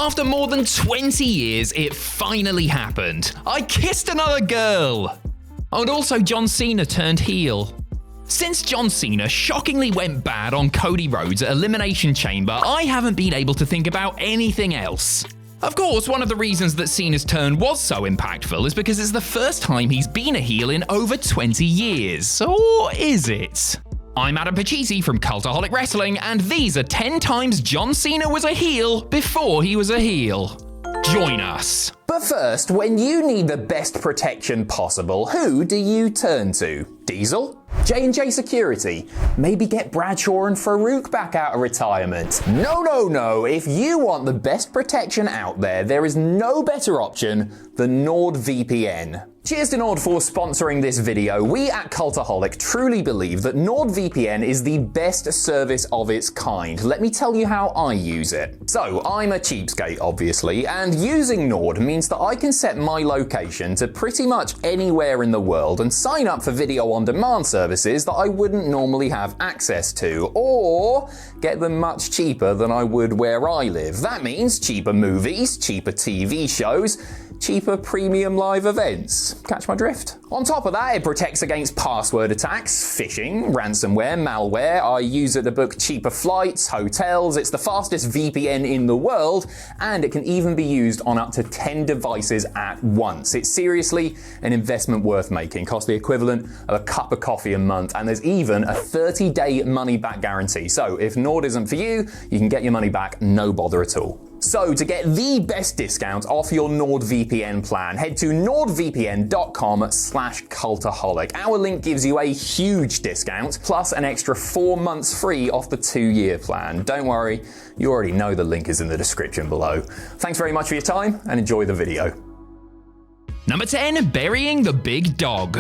After more than 20 years, it finally happened. I kissed another girl! Oh, and also John Cena turned heel. Since John Cena shockingly went bad on Cody Rhodes at Elimination Chamber, I haven't been able to think about anything else. Of course, one of the reasons that Cena's turn was so impactful is because it's the first time he's been a heel in over 20 years. Or is it? I'm Adam Pachisi from Cultaholic Wrestling, and these are 10 times John Cena was a heel before he was a heel. Join us. But first, when you need the best protection possible, who do you turn to? Diesel? J&J Security? Maybe get Bradshaw and Farouk back out of retirement? No. If you want the best protection out there is no better option than NordVPN. Cheers to Nord for sponsoring this video. We at Cultaholic truly believe that NordVPN is the best service of its kind. Let me tell you how I use it. So, I'm a cheapskate, obviously, and using Nord means that I can set my location to pretty much anywhere in the world and sign up for video on demand services that I wouldn't normally have access to, or get them much cheaper than I would where I live. That means cheaper movies, cheaper TV shows, cheaper premium live events. Catch my drift? On top of that, it protects against password attacks, phishing, ransomware, malware. I use it to book cheaper flights, hotels. It's the fastest VPN in the world, and it can even be used on up to 10 devices at once. It's seriously an investment worth making. Costs the equivalent of a cup of coffee a month, and there's even a 30-day money-back guarantee. So if Nord isn't for you, you can get your money back, no bother at all. So to get the best discount off your NordVPN plan, head to nordvpn.com/cultaholic. Our link gives you a huge discount, plus an extra 4 months free off the 2-year plan. Don't worry, you already know the link is in the description below. Thanks very much for your time, and enjoy the video. Number 10, burying the big dog.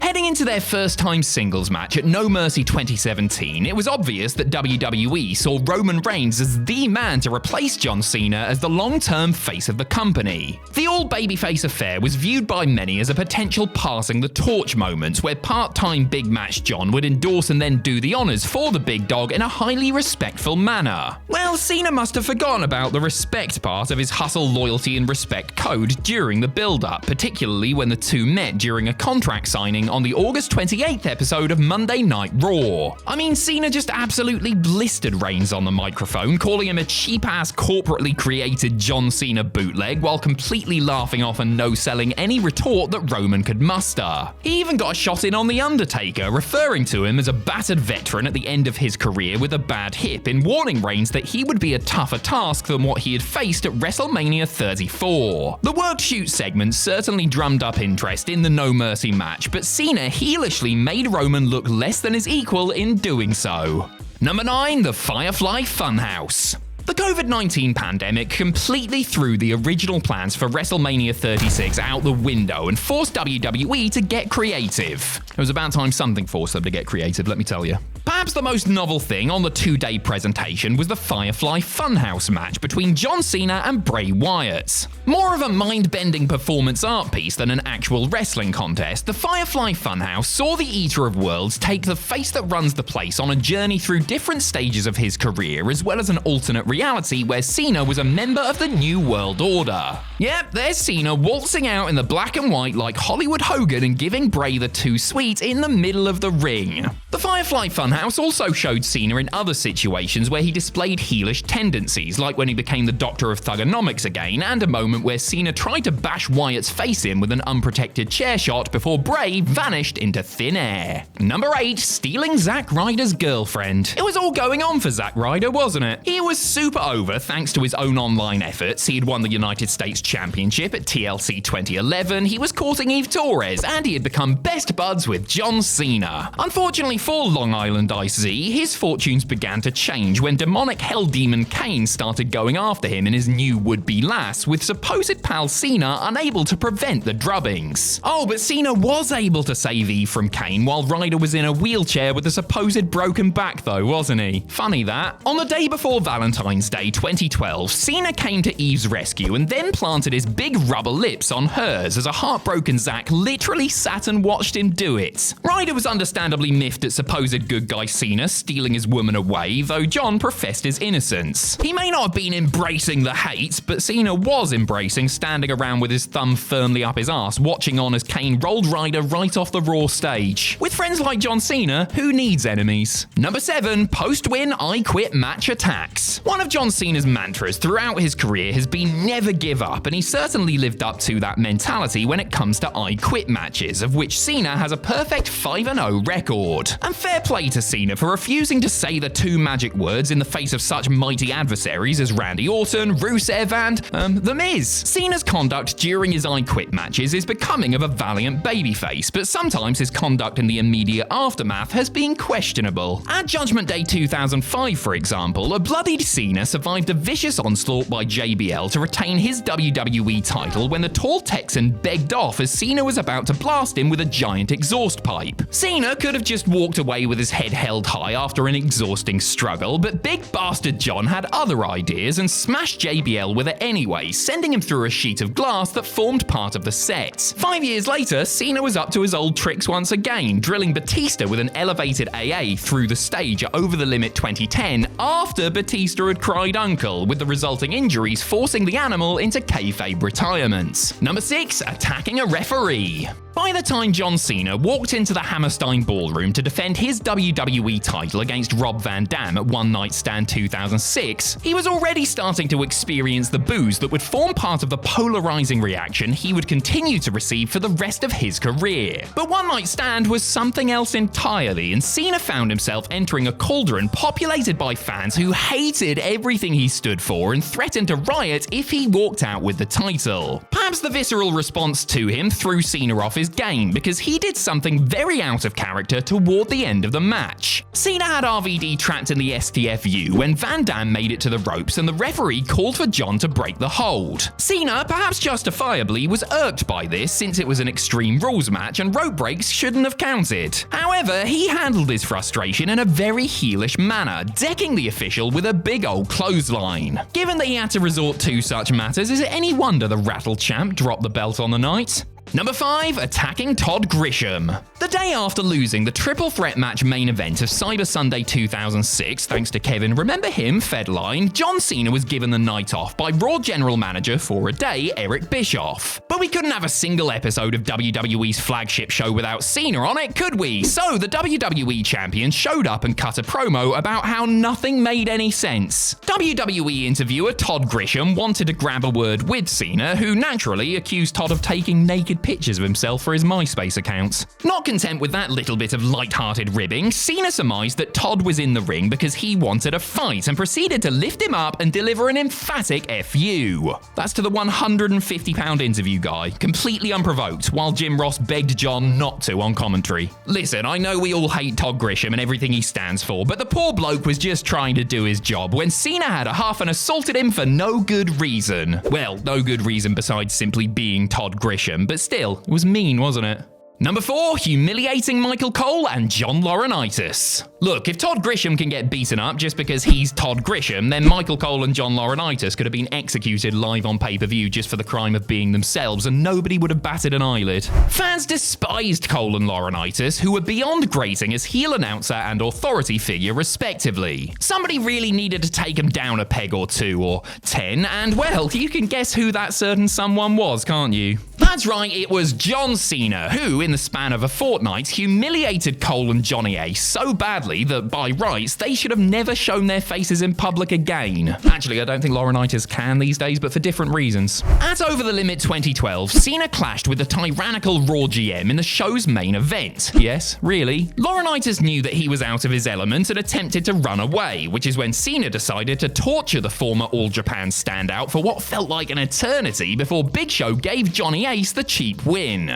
Heading into their first-time singles match at No Mercy 2017, it was obvious that WWE saw Roman Reigns as the man to replace John Cena as the long-term face of the company. The all-babyface affair was viewed by many as a potential passing the torch moment, where part-time Big Match John would endorse and then do the honors for the big dog in a highly respectful manner. Well, Cena must have forgotten about the respect part of his hustle, loyalty, and respect code during the build-up, particularly when the two met during a contract signing on the August 28th episode of Monday Night Raw. I mean, Cena just absolutely blistered Reigns on the microphone, calling him a cheap-ass corporately created John Cena bootleg while completely laughing off and no-selling any retort that Roman could muster. He even got a shot in on The Undertaker, referring to him as a battered veteran at the end of his career with a bad hip, in warning Reigns that he would be a tougher task than what he had faced at WrestleMania 34. The worked shoot segment certainly drummed up interest in the No Mercy match, but Cena heelishly made Roman look less than his equal in doing so. Number 9, the Firefly Funhouse. The COVID-19 pandemic completely threw the original plans for WrestleMania 36 out the window and forced WWE to get creative. It was about time something forced them to get creative, let me tell you. Perhaps the most novel thing on the 2-day presentation was the Firefly Funhouse match between John Cena and Bray Wyatt. More of a mind-bending performance art piece than an actual wrestling contest, the Firefly Funhouse saw the Eater of Worlds take the face that runs the place on a journey through different stages of his career, as well as an alternate reality where Cena was a member of the New World Order. Yep, there's Cena waltzing out in the black and white like Hollywood Hogan and giving Bray the too sweet in the middle of the ring. The Firefly Funhouse also showed Cena in other situations where he displayed heelish tendencies, like when he became the Doctor of Thugonomics again, and a moment where Cena tried to bash Wyatt's face in with an unprotected chair shot before Bray vanished into thin air. Number 8, stealing Zack Ryder's girlfriend. It was all going on for Zack Ryder, wasn't it? He was super over thanks to his own online efforts. He had won the United States Championship at TLC 2011, he was courting Eve Torres, and he had become best buds with John Cena. Unfortunately for Long Island Ice Z, his fortunes began to change when demonic hell demon Kane started going after him and his new would-be lass, with supposed pal Cena unable to prevent the drubbings. Oh, but Cena was able to save Eve from Kane while Ryder was in a wheelchair with a supposed broken back though, wasn't he? Funny that. On the day before Valentine's Day 2012, Cena came to Eve's rescue and then planted his big rubber lips on hers as a heartbroken Zack literally sat and watched him do it. Ryder was understandably miffed at supposed good guy Cena stealing his woman away, though John professed his innocence. He may not have been embracing the hate, but Cena was embracing standing around with his thumb firmly up his arse, watching on as Kane rolled Ryder right off the Raw stage. With friends like John Cena, who needs enemies? Number 7, post-win I quit match attacks. One of John Cena's mantras throughout his career has been never give up, and he certainly lived up to that mentality when it comes to I quit matches, of which Cena has a perfect 5-0 record. And fair play to Cena for refusing to say the 2 magic words in the face of such mighty adversaries as Randy Orton, Rusev, and The Miz. Cena's conduct during his I quit matches is becoming of a valiant babyface, but sometimes his conduct in the immediate aftermath has been questionable. At Judgment Day 2005, for example, a bloodied Cena survived a vicious onslaught by JBL to retain his WWE title when the tall Texan begged off as Cena was about to blast him with a giant exhaust pipe. Cena could have just walked away with his head held high after an exhausting struggle, but big bastard John had other ideas and smashed JBL with it anyway, sending him through a sheet of glass that formed part of the set. 5 years later, Cena was up to his old tricks once again, drilling Batista with an elevated AA through the stage at Over the Limit 2010 after Batista had cried uncle, with the resulting injuries forcing the animal into kayfabe retirement. Number 6, attacking a referee. By the time John Cena walked into the Hammerstein Ballroom to defend his WWE title against Rob Van Dam at One Night Stand 2006, he was already starting to experience the boos that would form part of the polarizing reaction he would continue to receive for the rest of his career. But One Night Stand was something else entirely, and Cena found himself entering a cauldron populated by fans who hated everything he stood for and threatened to riot if he walked out with the title. Perhaps the visceral response to him threw Cena off his game, because he did something very out of character toward the end of the match. Cena had RVD trapped in the STFU when Van Dam made it to the ropes and the referee called for John to break the hold. Cena, perhaps justifiably, was irked by this since it was an Extreme Rules match and rope breaks shouldn't have counted. However, he handled his frustration in a very heelish manner, decking the official with a big old clothesline. Given that he had to resort to such matters, is it any wonder the Rattle Champ dropped the belt on the night? Number 5, attacking Todd Grisham. The day after losing the triple threat match main event of Cyber Sunday 2006, thanks to Kevin, remember him, Fedline, John Cena was given the night off by Raw General Manager for a day, Eric Bischoff. But we couldn't have a single episode of WWE's flagship show without Cena on it, could we? So the WWE Champion showed up and cut a promo about how nothing made any sense. WWE interviewer Todd Grisham wanted to grab a word with Cena, who naturally accused Todd of taking naked pictures of himself for his MySpace account. Not content with that little bit of light-hearted ribbing, Cena surmised that Todd was in the ring because he wanted a fight and proceeded to lift him up and deliver an emphatic FU. That's to the 150-pound interview guy, completely unprovoked, while Jim Ross begged John not to on commentary. Listen, I know we all hate Todd Grisham and everything he stands for, but the poor bloke was just trying to do his job when Cena had a huff and assaulted him for no good reason. Well, no good reason besides simply being Todd Grisham, but still, it was mean, wasn't it? Number 4, humiliating Michael Cole and John Laurinaitis. Look, if Todd Grisham can get beaten up just because he's Todd Grisham, then Michael Cole and John Laurinaitis could have been executed live on pay-per-view just for the crime of being themselves, and nobody would have batted an eyelid. Fans despised Cole and Laurinaitis, who were beyond grating as heel announcer and authority figure respectively. Somebody really needed to take them down a peg or 2 or 10, and well, you can guess who that certain someone was, can't you? That's right, it was John Cena, who, in the span of a fortnight, humiliated Cole and Johnny Ace so badly that, by rights, they should have never shown their faces in public again. Actually, I don't think Laurinaitis can these days, but for different reasons. At Over the Limit 2012, Cena clashed with the tyrannical Raw GM in the show's main event. Yes, really? Laurinaitis knew that he was out of his element and attempted to run away, which is when Cena decided to torture the former All Japan standout for what felt like an eternity before Big Show gave Johnny Ace the cheap win.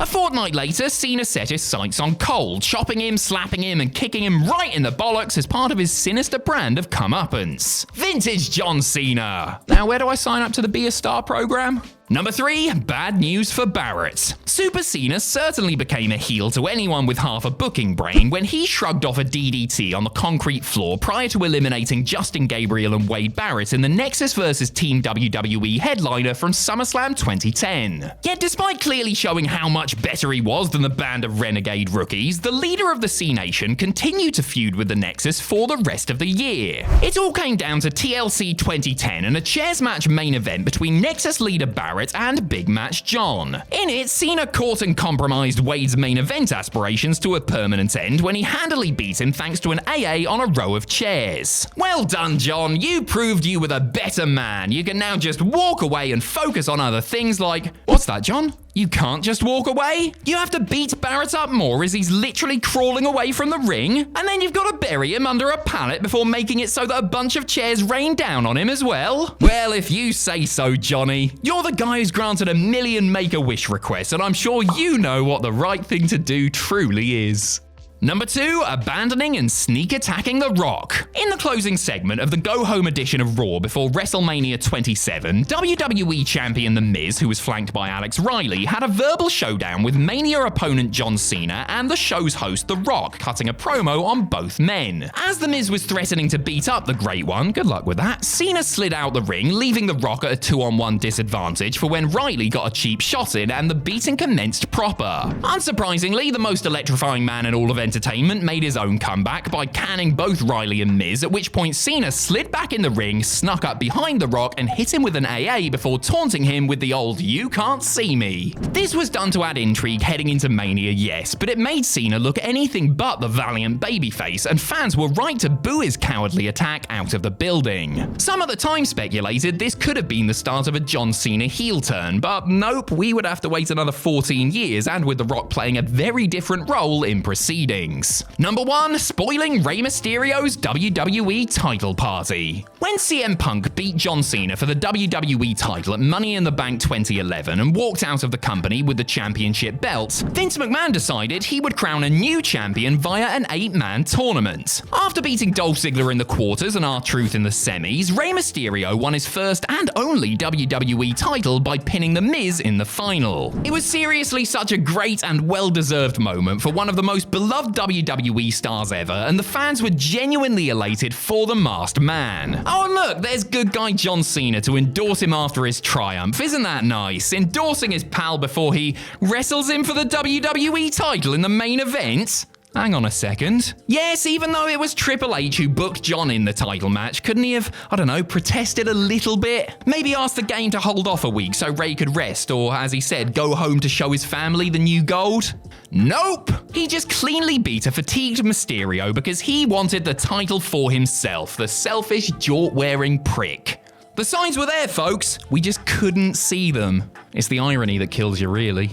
A fortnight later, Cena set his sights on Cole, chopping him, slapping him, and kicking him right in the bollocks as part of his sinister brand of comeuppance. Vintage John Cena! Now, where do I sign up to the Be a Star program? Number 3, bad news for Barrett. Super Cena certainly became a heel to anyone with half a booking brain when he shrugged off a DDT on the concrete floor prior to eliminating Justin Gabriel and Wade Barrett in the Nexus vs Team WWE headliner from SummerSlam 2010. Yet despite clearly showing how much better he was than the band of renegade rookies, the leader of the C-Nation continued to feud with the Nexus for the rest of the year. It all came down to TLC 2010 and a chairs match main event between Nexus leader Barrett and Big Match John. In it, Cena caught and compromised Wade's main event aspirations to a permanent end when he handily beat him thanks to an AA on a row of chairs. Well done, John. You proved you were the better man. You can now just walk away and focus on other things like... What's that, John? You can't just walk away? You have to beat Barrett up more as he's literally crawling away from the ring? And then you've got to bury him under a pallet before making it so that a bunch of chairs rain down on him as well? Well, if you say so, Johnny. You're the guy who's granted 1 million Make-A-Wish requests, and I'm sure you know what the right thing to do truly is. Number 2, abandoning and sneak attacking The Rock. In the closing segment of the go-home edition of Raw before WrestleMania 27, WWE Champion The Miz, who was flanked by Alex Riley, had a verbal showdown with Mania opponent John Cena and the show's host The Rock, cutting a promo on both men. As The Miz was threatening to beat up the Great One, good luck with that, Cena slid out the ring, leaving The Rock at a 2-on-1 disadvantage for when Riley got a cheap shot in and the beating commenced proper. Unsurprisingly, the most electrifying man in all of entertainment made his own comeback by canning both Riley and Miz, at which point Cena slid back in the ring, snuck up behind The Rock and hit him with an AA before taunting him with the old "you can't see me." This was done to add intrigue heading into Mania, yes, but it made Cena look anything but the valiant babyface, and fans were right to boo his cowardly attack out of the building. Some at the time speculated this could have been the start of a John Cena heel turn, but nope, we would have to wait another 14 years and with The Rock playing a very different role in proceedings. Number 1, spoiling Rey Mysterio's WWE title party. When CM Punk beat John Cena for the WWE title at Money in the Bank 2011 and walked out of the company with the championship belt, Vince McMahon decided he would crown a new champion via an 8-man tournament. After beating Dolph Ziggler in the quarters and R-Truth in the semis, Rey Mysterio won his first and only WWE title by pinning The Miz in the final. It was seriously such a great and well-deserved moment for one of the most beloved WWE stars ever, and the fans were genuinely elated for the masked man. Oh, and look, there's good guy John Cena to endorse him after his triumph. Isn't that nice? Endorsing his pal before he wrestles him for the WWE title in the main event? Hang on a second. Yes, even though it was Triple H who booked John in the title match, couldn't he have, I don't know, protested a little bit? Maybe ask the game to hold off a week so Ray could rest, or as he said, go home to show his family the new gold? Nope! He just cleanly beat a fatigued Mysterio because he wanted the title for himself, the selfish, jort-wearing prick. The signs were there, folks. We just couldn't see them. It's the irony that kills you, really.